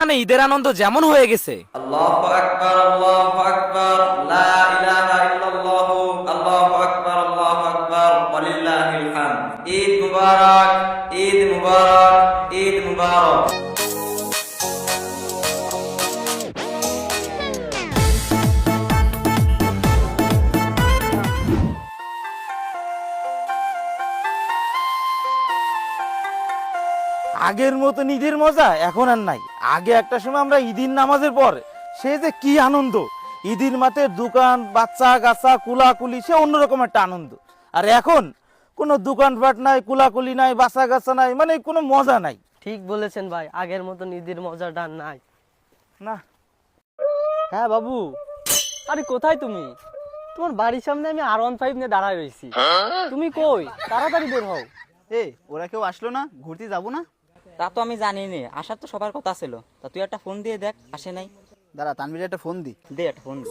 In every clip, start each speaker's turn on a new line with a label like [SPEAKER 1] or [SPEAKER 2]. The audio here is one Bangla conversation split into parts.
[SPEAKER 1] মানে ঈদের আনন্দ যেমন হয়ে গেছে।
[SPEAKER 2] আল্লাহু আকবার, আল্লাহু আকবার, লা ইলাহা ইল্লাল্লাহু, আল্লাহু আকবার, আল্লাহু আকবার, ওয়ালিল্লাহিল হামদ। ঈদ মুবারক, ঈদ মুবারক, ঈদ মুবারক।
[SPEAKER 3] আগের মতো ঈদের মজা এখন আর নাই। আগে একটা সময় আমরা ঈদের নামাজের পর সে যে কি আনন্দ, ঈদের মাঠে দোকান বাচ্চা গাছা কুলাকুলি, সে অন্যরকম একটা আনন্দ। আর এখন কোনো দোকানপাট নাই, কুলাকুলি নাই, বাচ্চা গাছা নাই, মানে কোনো মজা নাই।
[SPEAKER 4] ঠিক বলেছেন ভাই, আগের মতো ঈদের মজাটা নাই।
[SPEAKER 3] না
[SPEAKER 4] হ্যাঁ বাবু, আরে কোথায় তুমি? তোমার বাড়ির সামনে আমি R15 নিয়ে দাঁড়ায় রয়েছি। তুমি কই? তাড়াতাড়ি বের হও।
[SPEAKER 5] ওরা কেউ আসলো না, ঘুরতে যাবো না?
[SPEAKER 6] তা তো আমি জানি নে, আসার তো সবার কথা ছিল। তা তুই একটা ফোন দিয়ে দেখ, আসে নাই।
[SPEAKER 5] দাঁড়া, তানভীর একটা ফোন দি।
[SPEAKER 6] দে একটা ফোন দে।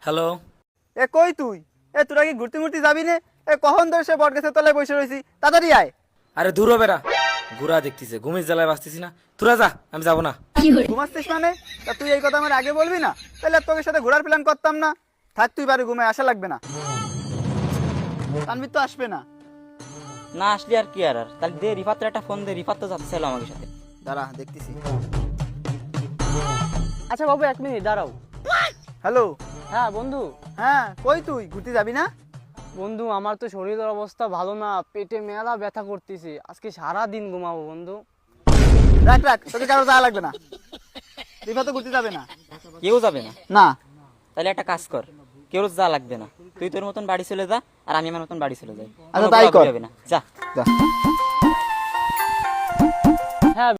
[SPEAKER 1] হ্যালো,
[SPEAKER 5] কই তুই? তোরা কি ঘুরতে ঘুরতে যাবি না? কখন ধরে সে বট গাছের তলায় বসে রয়েছি, তাড়াতাড়ি আয়।
[SPEAKER 1] আরে দূর বেড়া, ঘুরা দেখতেছে, ঘুমের জ্বালায় বাঁচতেছি না। তোরা যা, আমি যাবো না।
[SPEAKER 5] ঘুমাচ্ছিস মানে? তা তুই এই কথা আমার আগে বলবি না? তাহলে আর তোকে সাথে ঘোরার প্ল্যান করতাম না। থাক তুই বাড়ি, ঘুমায়, আসা লাগবে না। তানভীর তো আসবে না।
[SPEAKER 6] না আসলি আর কি আর আর তাহলে দে রিফাতের একটা ফোন দে, রিফাত তো যাচ্ছিল আমাকে সাথে।
[SPEAKER 5] দাঁড়া, দেখতেছি।
[SPEAKER 4] আচ্ছা বাবু, 1 মিনিট দাঁড়াও।
[SPEAKER 5] হ্যালো।
[SPEAKER 4] হ্যাঁ বন্ধু।
[SPEAKER 5] হ্যাঁ, কই তুই? ঘুরতে যাবি না?
[SPEAKER 4] বন্ধু, আমার তো শরীরের অবস্থা ভালো না, পেটে মেলা ব্যথা করতেছে। আজকে সারা দিন ঘুমাবো বন্ধু।
[SPEAKER 5] রাখ রাখ, তোকে কারো যাওয়া লাগবে না। রিফা তো ঘুরতে যাবে না।
[SPEAKER 6] কেউ যাবে না?
[SPEAKER 5] না।
[SPEAKER 6] তাহলে একটা কাজ কর, কেউ যা লাগবে না, তুই তোর মতন বাড়ি চলে যা, আর আমি আমার মতন বাড়ি চলে যাই।
[SPEAKER 5] আচ্ছা, তাই কর।
[SPEAKER 6] হবে না, যা।
[SPEAKER 5] যা।